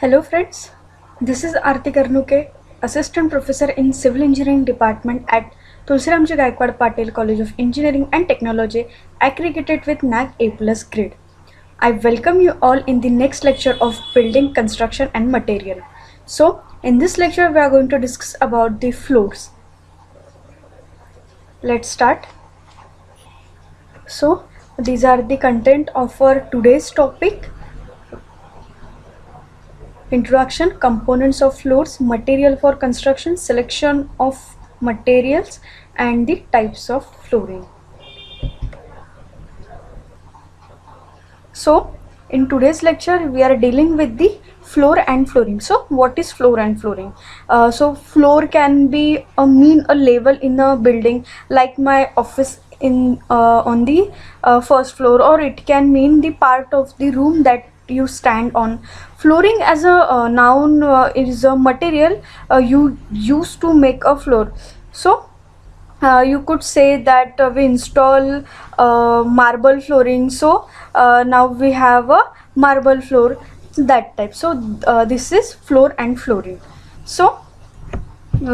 Hello friends, this is Aarti Karnuke, Assistant Professor in Civil Engineering Department at Tulsiramji Gaikwad Patel College of Engineering and Technology, accredited with NAAC A+ grade. I welcome you all in the next lecture of Building, Construction and Material. So, in this lecture we are going to discuss about the floors. Let's start. So, these are the content of our today's topic. Introduction, components of floors, material for construction, selection of materials and the types of flooring. So in today's lecture we are dealing with the floor and flooring. So what is floor and flooring? So floor can be a level in a building, like my office in on the first floor, or it can mean the part of the room that you stand on. Flooring as a noun is a material you use to make a floor. So you could say that we install marble flooring, so now we have a marble floor, that type. So this is floor and flooring. So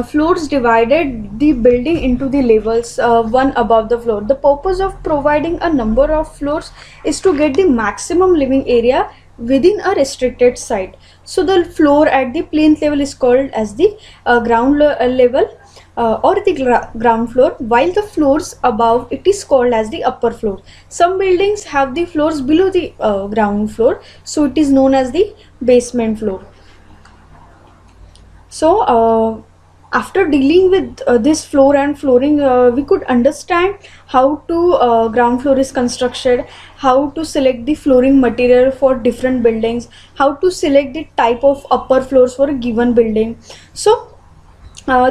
floors divided the building into the levels, one above the floor. The purpose of providing a number of floors is to get the maximum living area within a restricted site. So the floor at the plinth level is called as the ground level or the ground floor, while the floors above it is called as the upper floor. Some buildings have the floors below the ground floor, so it is known as the basement floor. So after dealing with this floor and flooring, we could understand how to ground floor is constructed, how to select the flooring material for different buildings, how to select the type of upper floors for a given building. So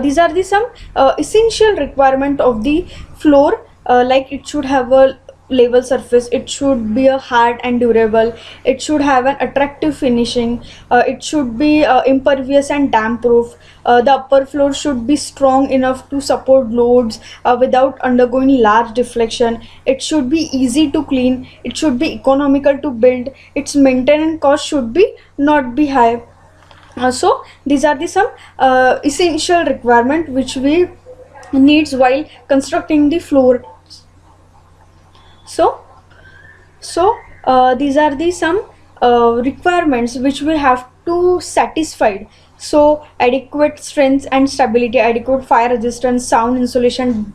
these are the some essential requirement of the floor, like it should have a level surface, it should be a hard and durable, it should have an attractive finishing, it should be impervious and damp proof. The upper floor should be strong enough to support loads without undergoing large deflection. It should be easy to clean, it should be economical to build, its maintenance cost should be not be high. So these are the some essential requirement which we needs while constructing the floor. So these are the some requirements which we have to satisfied. So adequate strength and stability, adequate fire resistance, sound insulation,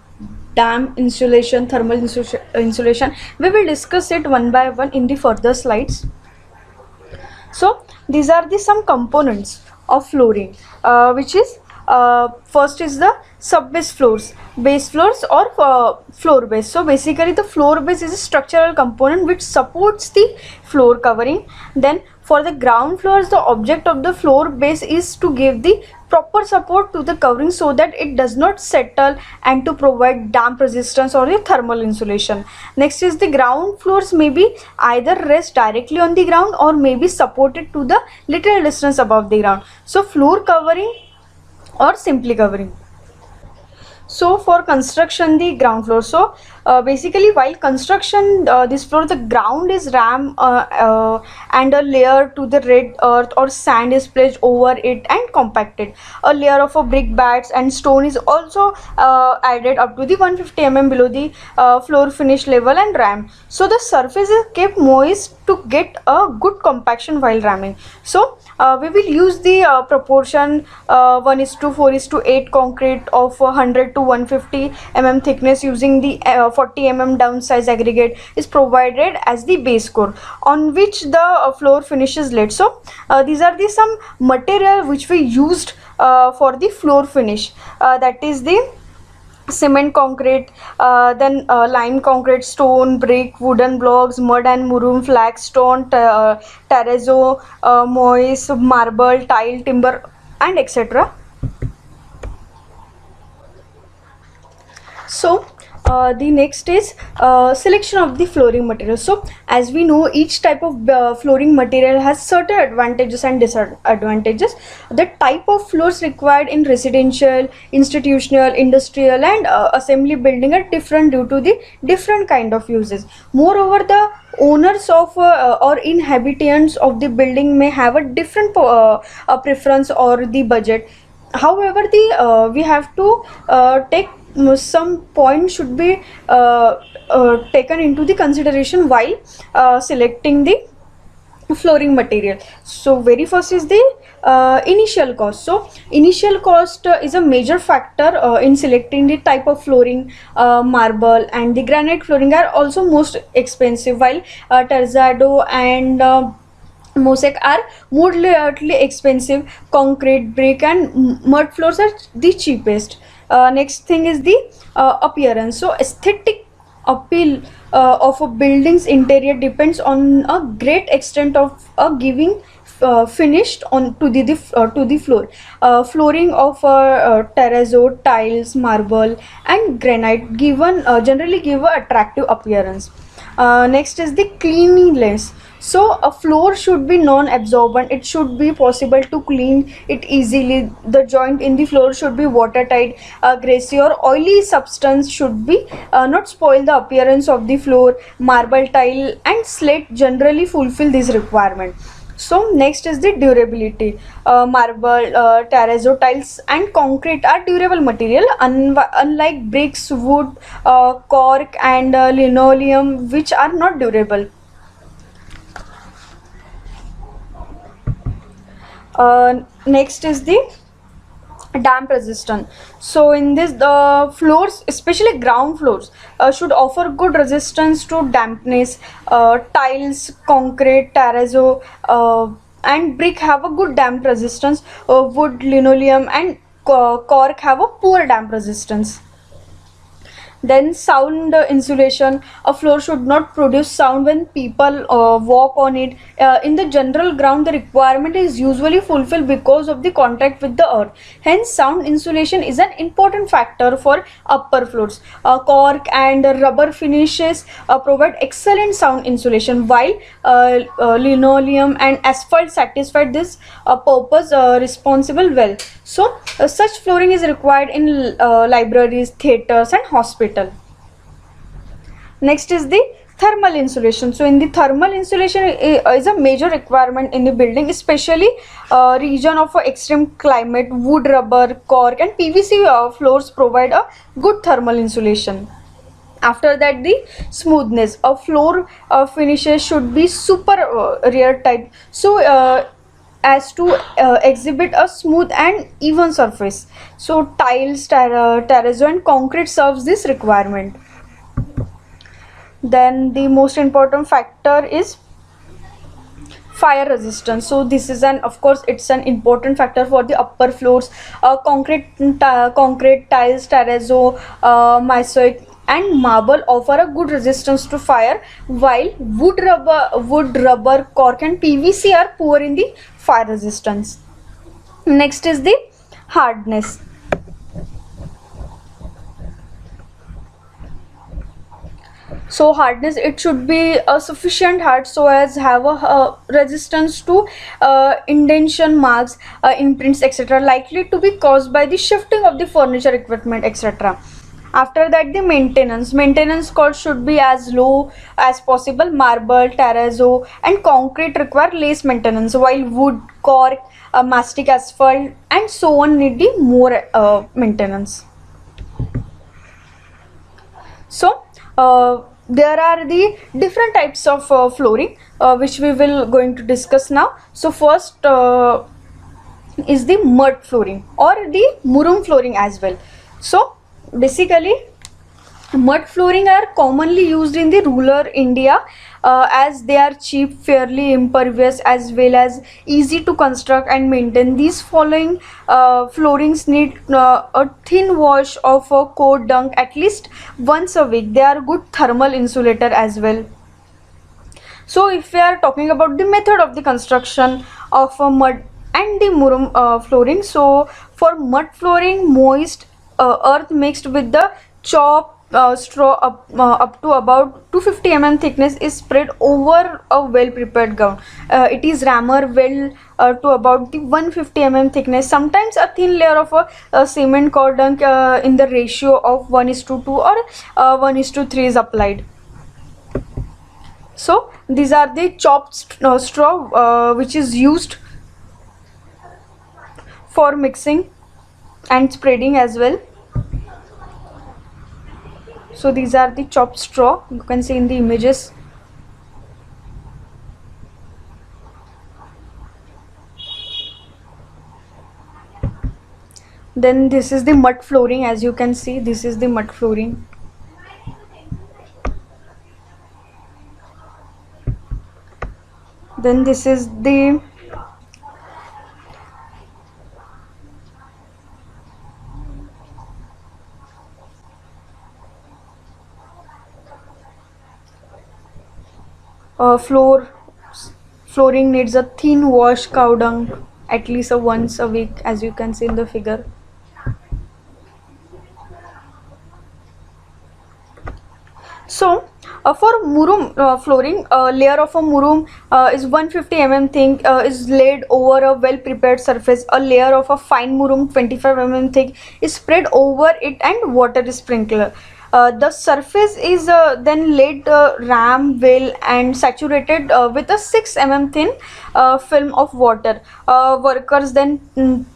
damp insulation, thermal insulation. We will discuss it one by one in the further slides. So these are the some components of flooring, which is first is the sub-base floors, base floors or floor base. So basically the floor base is a structural component which supports the floor covering. Then for the ground floors, the object of the floor base is to give the proper support to the covering so that it does not settle and to provide damp resistance or the thermal insulation. Next is the ground floors may be either rest directly on the ground or may be supported to the little distance above the ground. So floor covering or simply covering. So for construction, the ground floor. So basically while construction this floor, the ground is rammed and a layer to the red earth or sand is placed over it and compacted. A layer of a brick bats and stone is also added up to the 150 mm below the floor finish level and ram. So the surface is kept moist to get a good compaction while ramming. So we will use the proportion 1:4:8 concrete of 100 to 150 mm thickness using the 40 mm downsize aggregate is provided as the base core on which the floor finish is laid. So these are the some material which we used for the floor finish, that is the cement concrete, then lime concrete, stone, brick, wooden blocks, mud and murum, flagstone, terrazzo, moist, marble, tile, timber and etc. So The next is selection of the flooring material. So as we know, each type of flooring material has certain advantages and disadvantages. The type of floors required in residential, institutional, industrial and assembly building are different due to the different kind of uses. Moreover, the owners of or inhabitants of the building may have a different preference or the budget. However, the we have to take some points should be taken into the consideration while selecting the flooring material. So very first is the initial cost. So initial cost is a major factor in selecting the type of flooring. Marble and the granite flooring are also most expensive, while terzado and mosaic are moderately expensive. Concrete, brick and mud floors are the cheapest. Next thing is the appearance. So aesthetic appeal of a building's interior depends on a great extent of giving finished on to the floor. Flooring of terrazzo, tiles, marble and granite given generally give a attractive appearance. Next is the cleanliness. So a floor should be non-absorbent. It should be possible to clean it easily. The joint in the floor should be watertight. Greasy or oily substance should be not spoil the appearance of the floor. Marble, tile and slate generally fulfill this requirement. So next is the durability. Marble, terrazzo, tiles and concrete are durable material, unlike bricks, wood, cork and linoleum, which are not durable. Next is the damp resistant. So in this, the floors, especially ground floors, should offer good resistance to dampness. Tiles, concrete, terrazzo and brick have a good damp resistance. Wood, linoleum and cork have a poor damp resistance. Then sound insulation. A floor should not produce sound when people walk on it. In the general ground, the requirement is usually fulfilled because of the contact with the earth. Hence, sound insulation is an important factor for upper floors. Cork and rubber finishes provide excellent sound insulation, while linoleum and asphalt satisfy this purpose responsible well. So, such flooring is required in libraries, theaters and hospitals. Next is the thermal insulation. So in the thermal insulation is a major requirement in the building, especially region of extreme climate. Wood, rubber, cork and PVC floors provide a good thermal insulation. After that, the smoothness. A floor finishes should be super rare type, so as to exhibit a smooth and even surface. So tiles, terrazzo and concrete serves this requirement. Then the most important factor is fire resistance. So this is of course it's an important factor for the upper floors. Concrete, tiles, terrazzo, mosaic and marble offer a good resistance to fire, while wood, rubber, cork and PVC are poor in the fire resistance. Next is the hardness. So hardness, it should be a sufficient hard so as have a resistance to indentation marks, imprints etc., likely to be caused by the shifting of the furniture, equipment etc. After that, the maintenance cost should be as low as possible. Marble, terrazzo and concrete require less maintenance, while wood, cork, mastic, asphalt and so on need the more maintenance. So there are the different types of flooring which we will going to discuss now. So first is the mud flooring or the murum flooring as well. So basically, mud flooring are commonly used in the rural India as they are cheap, fairly impervious as well as easy to construct and maintain. These following floorings need a thin wash of cow dung at least once a week. They are good thermal insulator as well. So if we are talking about the method of the construction of mud and the murum flooring, so for mud flooring, moist earth mixed with the chalk straw up to about 250 thickness is spread over a well prepared ground. It is rammer well to about the 150 thickness. Sometimes a thin layer of a cement core dung in the ratio of 1:2 or 1:3 is applied. So these are the chopped straw which is used for mixing and spreading as well. So these are the chopped straw, you can see in the images. Then this is the mud flooring, as you can see, this is the mud flooring. Then this is the flooring needs a thin wash cow dung at least once a week, as you can see in the figure. So for murum flooring, a layer of a murum is 150 thick is laid over a well prepared surface. A layer of a fine murum 25 thick is spread over it and water is sprinkled. The surface is then laid ram well and saturated with a 6 thin film of water. Workers then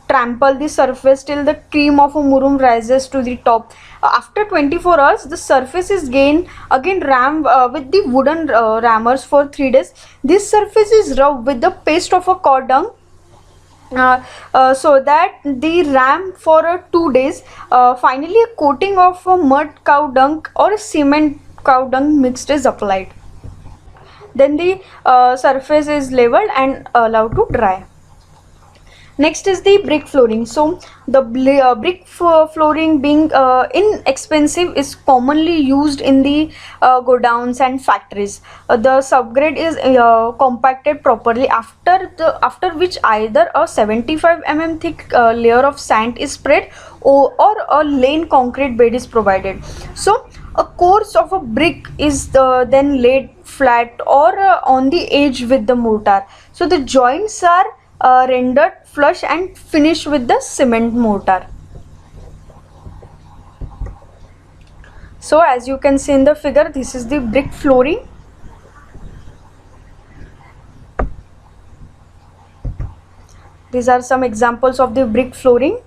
trample the surface till the cream of a murum rises to the top. After 24 hours, the surface is again rammed with the wooden rammers for 3 days. This surface is rubbed with the paste of a cow dung so that the ram for 2 days. Finally, a coating of mud cow dung or cement cow dung mixed is applied. Then the surface is leveled and allowed to dry. Next is the brick flooring. So the brick flooring, being inexpensive, is commonly used in the godowns and factories. The subgrade is compacted properly, after which either a 75 thick layer of sand is spread or a plain concrete bed is provided. So a course of a brick is then laid flat or on the edge with the mortar. So the joints are rendered flush and finished with the cement mortar. So as you can see in the figure, this is the brick flooring. These are some examples of the brick flooring.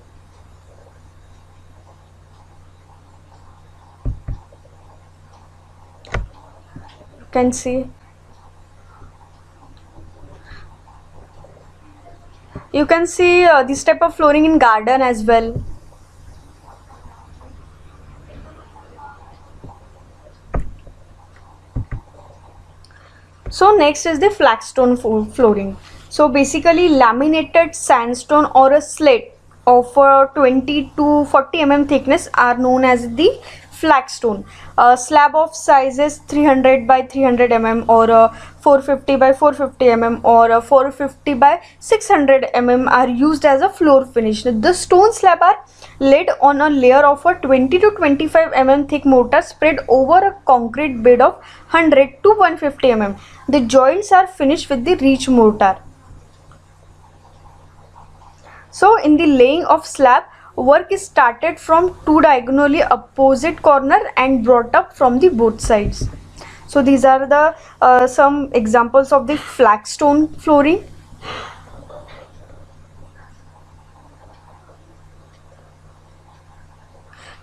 You can see. You can see this type of flooring in garden as well. So next is the flagstone flooring. So basically laminated sandstone or a slate of 20 to 40 thickness are known as the flagstone. A slab of sizes 300 by 300 or 450 by 450 or 450 by 600 are used as a floor finish. The stone slab are laid on a layer of a 20 to 25 thick mortar spread over a concrete bed of 100 to 150 The joints are finished with the reach mortar. So in the laying of slab, work is started from two diagonally opposite corner and brought up from the both sides. So these are the some examples of the flagstone flooring.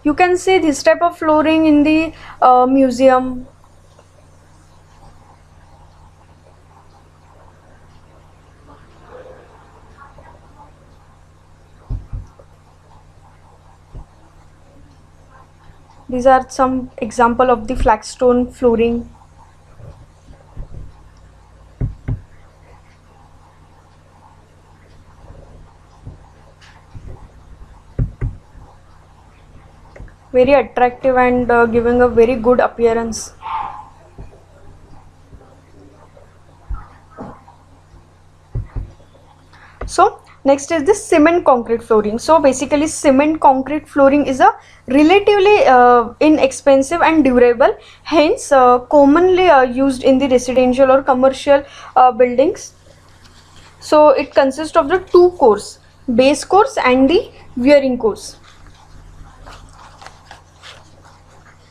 You can see this type of flooring in the museum. These are some example of the flagstone flooring. Very attractive and giving a very good appearance. So Next is the cement concrete flooring. So basically cement concrete flooring is a relatively inexpensive and durable, hence commonly used in the residential or commercial buildings. So it consists of the two cores, base course and the wearing course.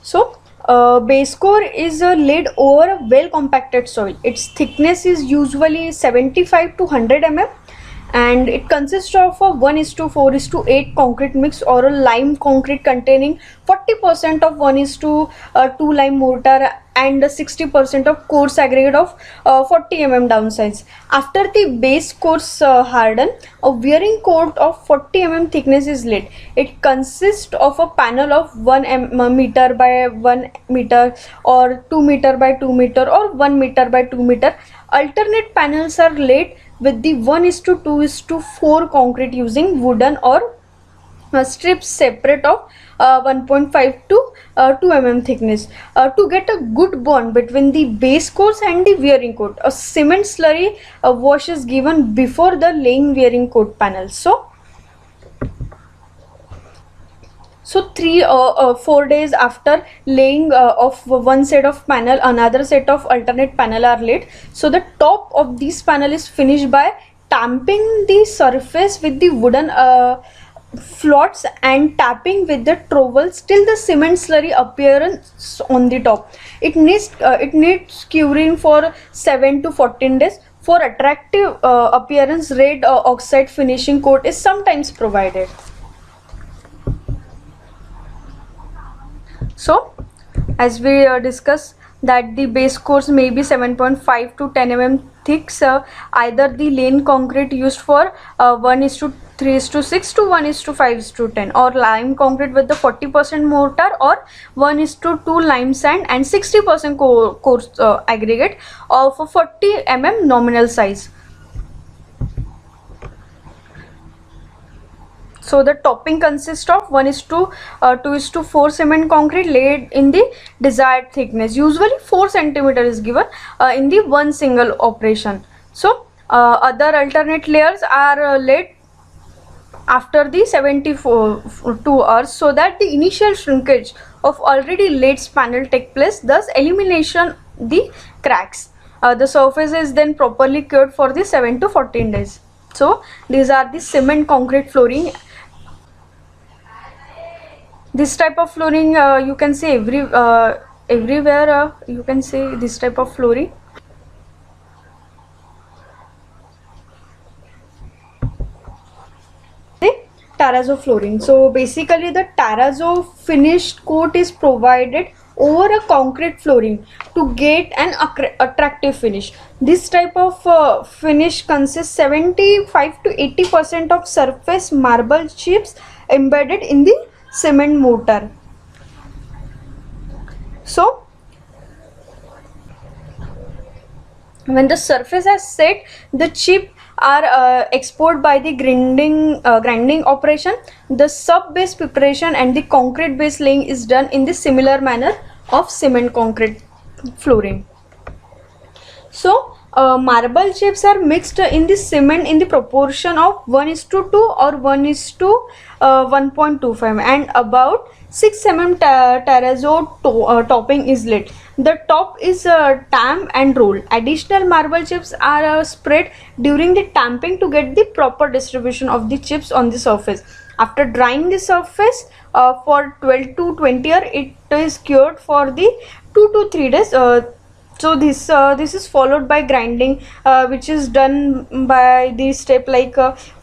So base core is laid over a well compacted soil. Its thickness is usually 75 to 100 mm, and it consists of a 1:4:8 concrete mix or a lime concrete containing 40% of 1:2 lime mortar and 60% of coarse aggregate of 40 mm downsides. After the base course harden, a wearing coat of 40 mm thickness is laid. It consists of a panel of 1 meter by 1 meter or 2 meter by 2 meter or 1 meter by 2 meter. Alternate panels are laid with the 1:2:4 concrete using wooden or strips separate of 1.5 to 2 mm thickness to get a good bond between the base course and the wearing coat. A cement slurry wash is given before the laying wearing coat panels. So 4 days after laying of one set of panel, another set of alternate panel are laid. So the top of this panel is finished by tamping the surface with the wooden floats and tapping with the trowels till the cement slurry appearance on the top. It needs curing for 7 to 14 days. For attractive appearance, red oxide finishing coat is sometimes provided. So as we discussed that the base course may be 7.5 to 10 mm thick. Either the lane concrete used for 1:3:6 to 1:5:10, or lime concrete with the 40% mortar, or 1:2 lime sand and 60% coarse aggregate of 40 mm nominal size. So the topping consists of 1:2:4 cement concrete laid in the desired thickness. Usually 4 cm is given in the one single operation. So other alternate layers are laid after the 72 hours so that the initial shrinkage of already laid panel take place, thus elimination the cracks. The surface is then properly cured for the 7 to 14 days. So these are the cement concrete flooring. This type of flooring you can see everywhere. You can see this type of flooring. The terrazzo flooring. So basically the terrazzo finished coat is provided over a concrete flooring to get an attractive finish. This type of finish consists 75 to 80% of surface marble chips embedded in the cement mortar. So when the surface has set, the chip are exported by the grinding operation. The sub base preparation and the concrete base laying is done in the similar manner of cement concrete flooring. So marble chips are mixed in the cement in the proportion of 1:2 or 1:1.25, and about 6 mm terrazzo topping is laid. The top is tamped and rolled. Additional marble chips are spread during the tamping to get the proper distribution of the chips on the surface. After drying the surface for 12 to 20 hours, it is cured for the 2 to 3 days. So this is followed by grinding, which is done by the step like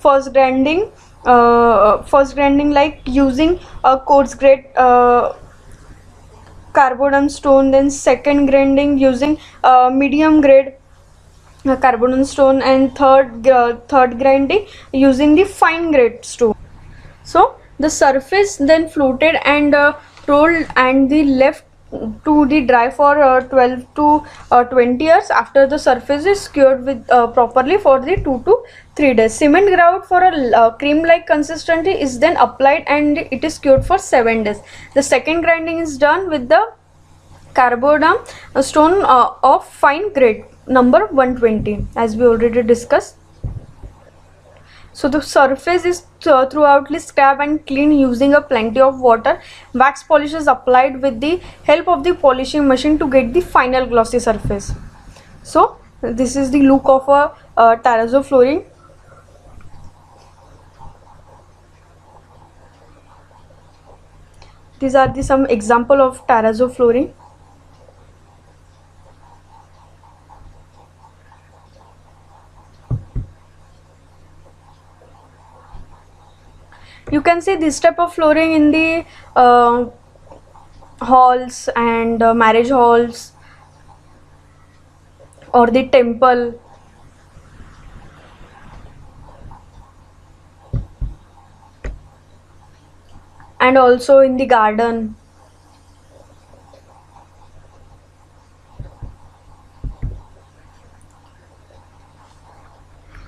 first grinding like using a coarse grade carbon stone, then second grinding using medium grade carbon stone, and third grinding using the fine grade stone. So the surface then fluted and rolled and the left to the dry for 12 to 20 hours. After the surface is cured with properly for the 2 to 3 days. Cement grout for a cream like consistency is then applied and it is cured for 7 days. The second grinding is done with the carbon stone of fine grade number 120, as we already discussed. So the surface is throughoutly scrub and clean using a plenty of water. Wax polish is applied with the help of the polishing machine to get the final glossy surface. So this is the look of a terrazzo flooring. These are the some example of terrazzo flooring. You can see this type of flooring in the halls and marriage halls or the temple. And also in the garden.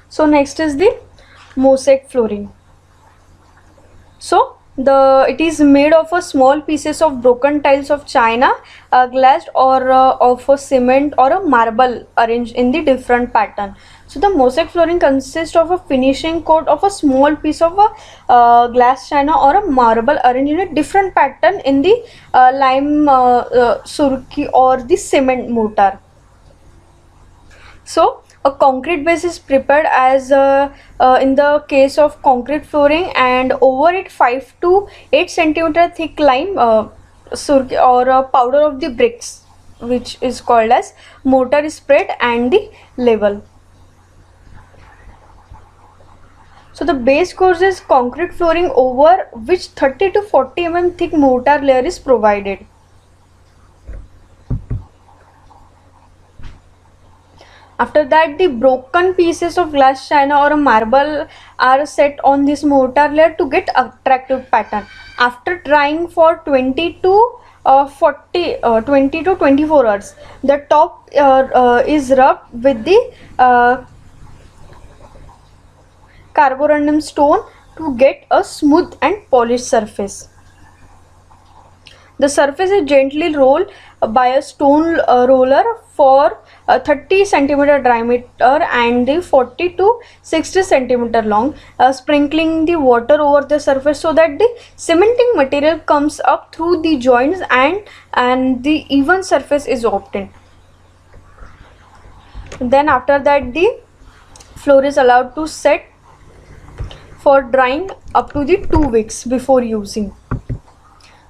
So next is the mosaic flooring. So it is made of a small pieces of broken tiles of china, glazed or of a cement or a marble arranged in the different pattern. So the mosaic flooring consists of a finishing coat of a small piece of a glass china or a marble arranged in a different pattern in the lime surki or the cement mortar. So a concrete base is prepared as in the case of concrete flooring, and over it 5 to 8 centimeter thick lime or powder of the bricks, which is called as mortar, is spread and the level. So the base course is concrete flooring over which 30 to 40 mm thick mortar layer is provided. After that, the broken pieces of glass china or a marble are set on this mortar layer to get attractive pattern. After drying for 20 to 24 hours, the top is rubbed with the carborundum stone to get a smooth and polished surface. The surface is gently rolled by a stone roller for 30 centimeter diameter and the 40 to 60 centimeter long, sprinkling the water over the surface so that the cementing material comes up through the joints and the even surface is obtained. Then after that, the floor is allowed to set for drying up to the 2 weeks before using.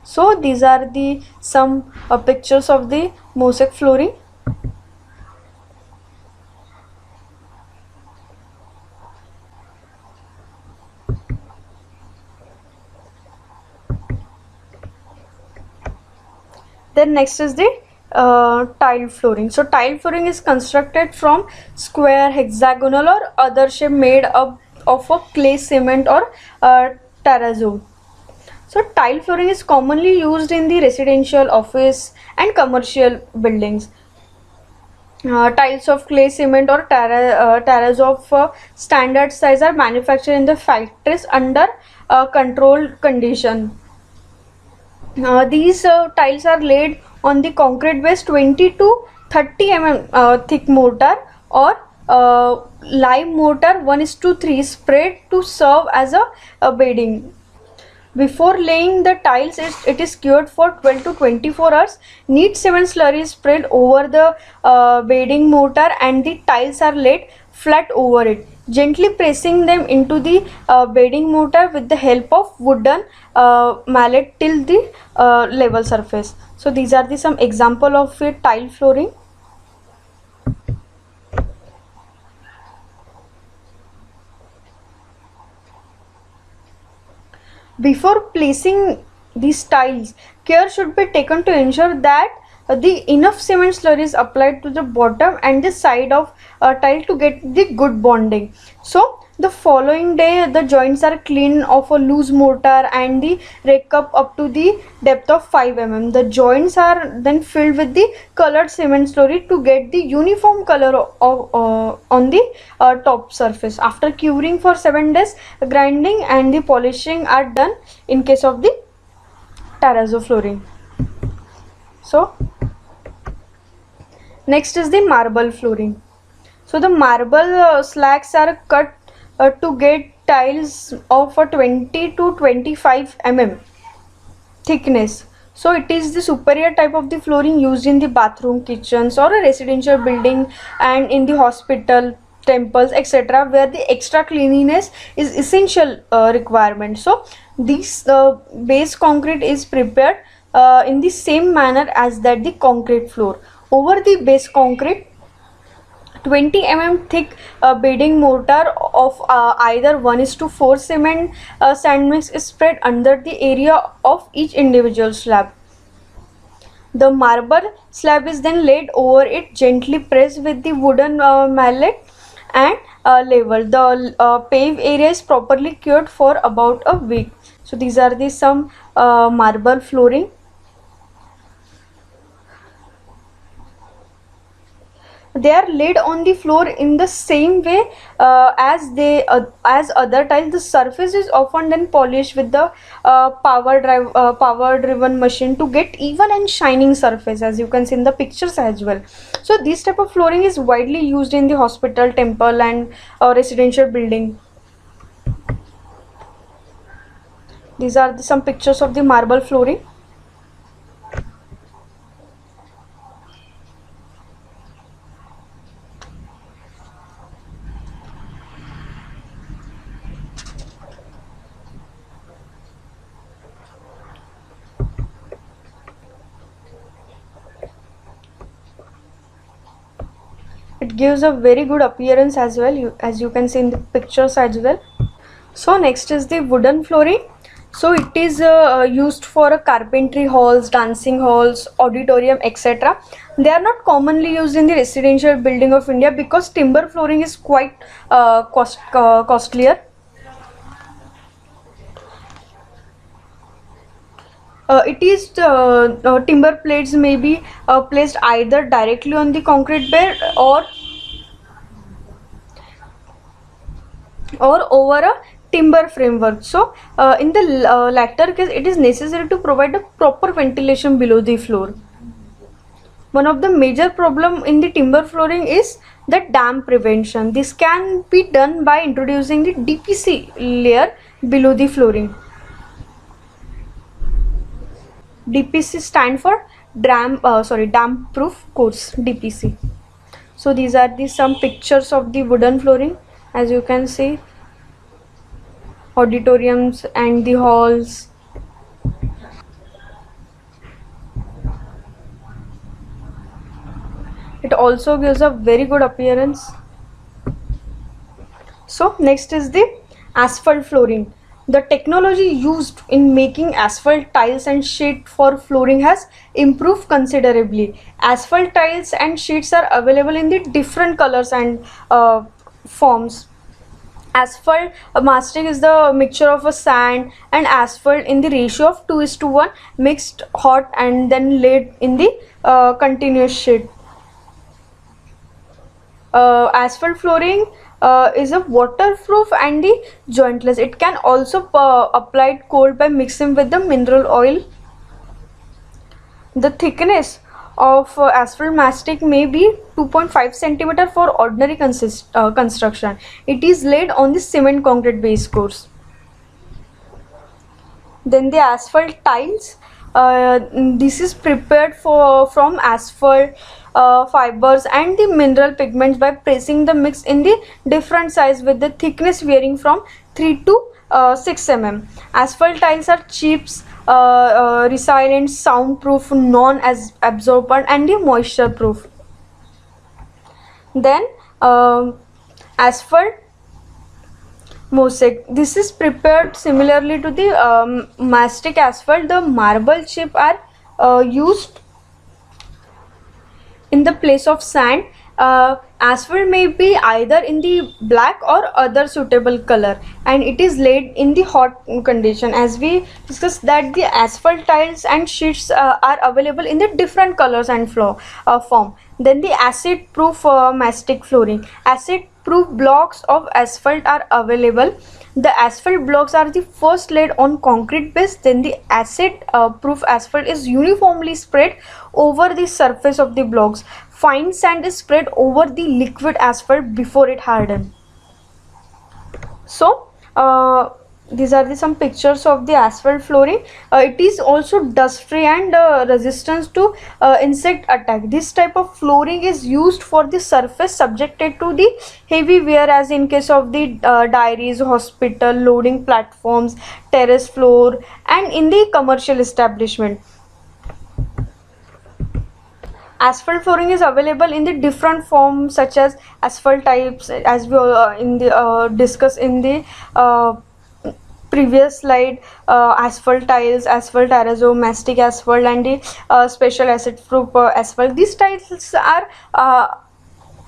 So these are the some pictures of the mosaic flooring. Then next is the tile flooring. So tile flooring is constructed from square, hexagonal or other shape made up of a clay, cement or terrazzo. So tile flooring is commonly used in the residential, office and commercial buildings. Tiles of clay, cement or terrazzo of standard size are manufactured in the factories under controlled condition. These tiles are laid on the concrete base 20 to 30 mm thick mortar or lime mortar 1:3 spread to serve as a bedding. Before laying the tiles, it is cured for 12 to 24 hours. Neat cement slurry is spread over the bedding mortar and the tiles are laid flat over it, gently pressing them into the bedding mortar with the help of wooden mallet till the level surface. So these are the some example of a tile flooring. Before placing these tiles, care should be taken to ensure that the enough cement slurry is applied to the bottom and the side of tile to get the good bonding. So the following day, the joints are cleaned of a loose mortar and the rake up to the depth of 5 mm. The joints are then filled with the colored cement slurry to get the uniform color on the top surface. After curing for 7 days, grinding and the polishing are done in case of the terrazzo flooring. So next is the marble flooring. So the marble slabs are cut to get tiles of a 20 to 25 mm thickness. So it is the superior type of the flooring used in the bathroom, kitchens, or a residential building, and in the hospital, temples, etc., where the extra cleanliness is essential requirement. So this base concrete is prepared in the same manner as that the concrete floor. Over the base concrete, 20 thick bedding mortar of either 1:4 cement sand mix is spread under the area of each individual slab. The marble slab is then laid over it, gently pressed with the wooden mallet, and leveled. The pave area is properly cured for about a week. So these are the some marble flooring. They are laid on the floor in the same way as other tiles. The surface is often then polished with the power driven machine to get even and shining surface, as you can see in the pictures as well. So this type of flooring is widely used in the hospital, temple, and residential building. These are some pictures of the marble flooring. It gives a very good appearance as well, as you can see in the pictures as well. So next is the wooden flooring. So it is used for carpentry halls, dancing halls, auditorium, etc. They are not commonly used in the residential building of India because timber flooring is quite costlier. It is timber plates may be placed either directly on the concrete bed or over a timber framework. So in the latter case, it is necessary to provide a proper ventilation below the floor. One of the major problem in the timber flooring is the damp prevention. This can be done by introducing the DPC layer below the flooring. DPC stand for damp proof course, DPC. So these are the some pictures of the wooden flooring, as you can see, auditoriums and the halls. It also gives a very good appearance. So next is the asphalt flooring. The technology used in making asphalt tiles and sheet for flooring has improved considerably. Asphalt tiles and sheets are available in the different colors and forms. Asphalt mastic is the mixture of a sand and asphalt in the ratio of 2:1, mixed hot and then laid in the continuous sheet. Asphalt flooring is a waterproof and the jointless. It can also applied cold by mixing with the mineral oil. The thickness of asphalt mastic may be 2.5 centimeter for ordinary construction. It is laid on the cement concrete base course. Then the asphalt tiles. This is prepared from asphalt fibers and the mineral pigments by pressing the mix in the different size with the thickness varying from 3 to 6 mm. Asphalt tiles are cheap, resilient, soundproof, non-absorbent, and the moisture proof. Then asphalt mosaic. This is prepared similarly to the mastic asphalt. The marble chip are used in the place of sand. Asphalt may be either in the black or other suitable color, and it is laid in the hot condition. As we discussed that the asphalt tiles and sheets are available in the different colors and form. Then the acid proof mastic flooring. Acid proof blocks of asphalt are available. The asphalt blocks are the first laid on concrete base, then the acid proof asphalt is uniformly spread over the surface of the blocks. Fine sand is spread over the liquid asphalt before it hardens. So These are some pictures of the asphalt flooring. It is also dust free and resistance to insect attack. This type of flooring is used for the surface subjected to the heavy wear, as in case of the dairies, hospital, loading platforms, terrace floor, and in the commercial establishment. Asphalt flooring is available in the different forms such as asphalt types, as we in the discuss in the previous slide. Asphalt tiles, asphalt terrazzo, mastic asphalt, and the special acid proof asphalt. These tiles are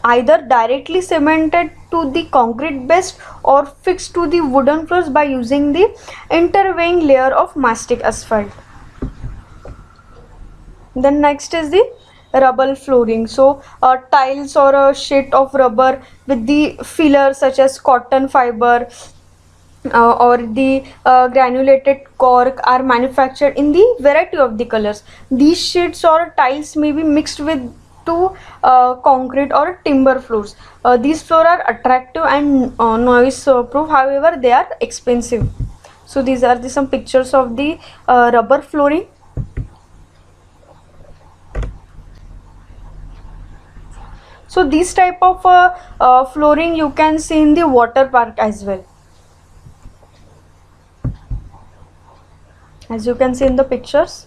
either directly cemented to the concrete base or fixed to the wooden floors by using the intervening layer of mastic asphalt. Then next is the rubber flooring. So tiles or a sheet of rubber with the filler such as cotton fiber or the granulated cork are manufactured in the variety of the colors. These sheets or tiles may be mixed with to concrete or timber floors. These floors are attractive and noise proof, however they are expensive. So these are some pictures of the rubber flooring. So this type of flooring you can see in the water park as well, as you can see in the pictures.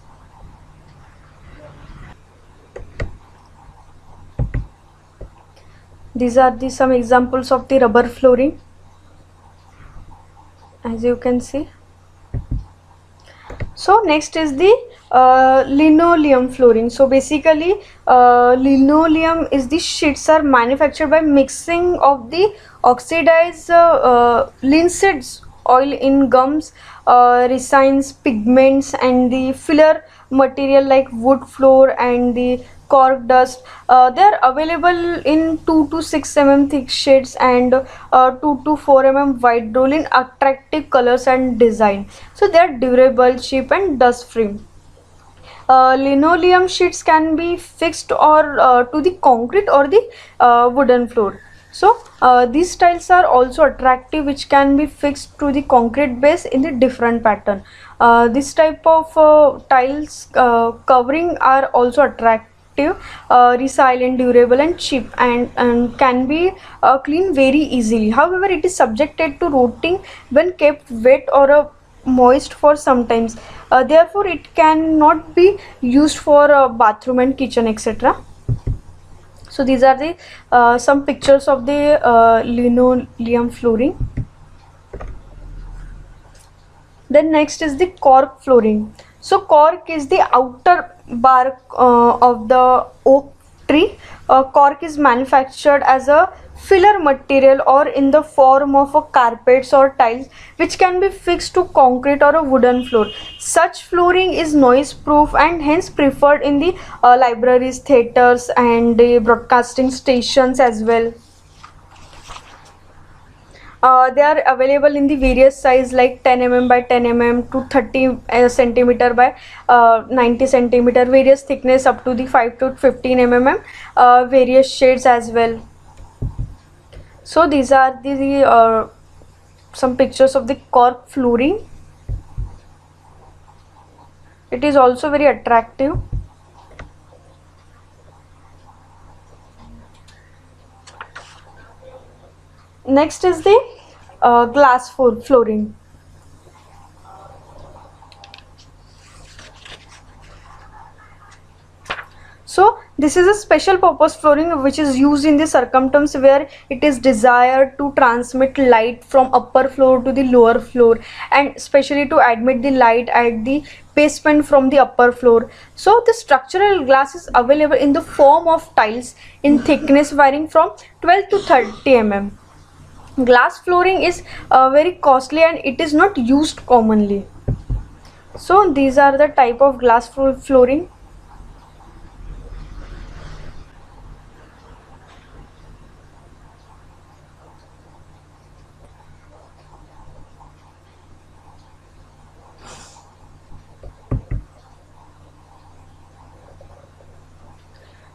These are some examples of the rubber flooring, as you can see. So next is the linoleum flooring. So basically linoleum is the sheets are manufactured by mixing of the oxidized linseed oil in gums, resins, pigments, and the filler material like wood floor and the cork dust. They are available in 2 to 6 mm thick sheets and 2 to 4 mm wide roll in attractive colors and design. So they are durable, cheap, and dust free. Linoleum sheets can be fixed or to the concrete or the wooden floor. So these tiles are also attractive, which can be fixed to the concrete base in the different pattern. This type of tiles covering are also attractive, resilient, durable, and cheap, and can be cleaned very easily. However, it is subjected to rotting when kept wet or moist for some times. Therefore it cannot be used for bathroom and kitchen, etc. So these are the some pictures of the linoleum flooring. Then next is the cork flooring. So cork is the outer bark of the oak tree. Cork is manufactured as a filler material or in the form of a carpets or tiles, which can be fixed to concrete or a wooden floor. Such flooring is noise proof and hence preferred in the libraries, theaters, and broadcasting stations as well. They are available in the various size like 10 mm by 10 mm to 30 centimeter by 90 centimeter, various thickness up to the 5 to 15 mm, various shades as well. So these are the some pictures of the cork flooring. It is also very attractive. Next is the glass flooring. So this is a special purpose flooring which is used in the circumference where it is desired to transmit light from upper floor to the lower floor, and especially to admit the light at the basement from the upper floor. So the structural glass is available in the form of tiles in thickness varying from 12 to 30 mm. Glass flooring is very costly and it is not used commonly. So these are the type of glass flooring.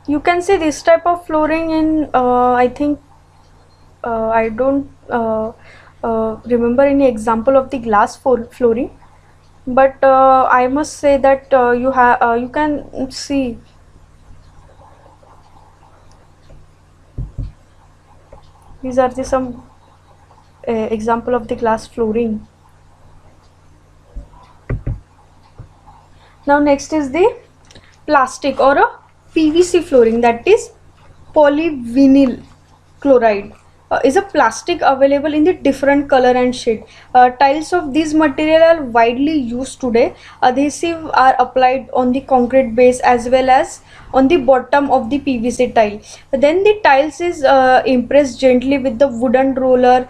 You can see this type of flooring in I think I don't remember any example of the glass flooring, but I must say that you can see these are the some example of the glass flooring. Now next is the plastic or a PVC flooring, that is polyvinyl chloride. Is a plastic available in the different color and shade. Tiles of this material are widely used today. Adhesive are applied on the concrete base as well as on the bottom of the PVC tile. Then the tiles is impressed gently with the wooden roller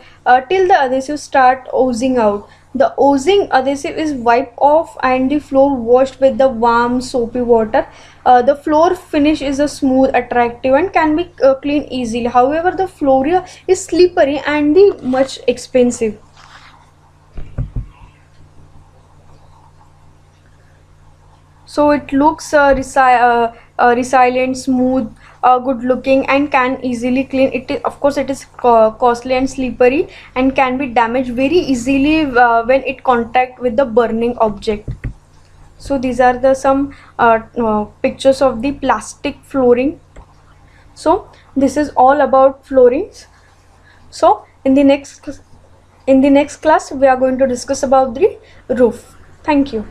till the adhesive start oozing out. The oozing adhesive is wiped off and the floor washed with the warm soapy water. The floor finish is a smooth, attractive and can be cleaned easily. However, the floor is slippery and the much expensive. So it looks resilient, smooth, good looking and can easily clean. It is, of course, it is costly and slippery and can be damaged very easily when it contact with the burning object. So these are the some pictures of the plastic flooring. So this is all about floorings. So in the next class we are going to discuss about the roof. Thank you.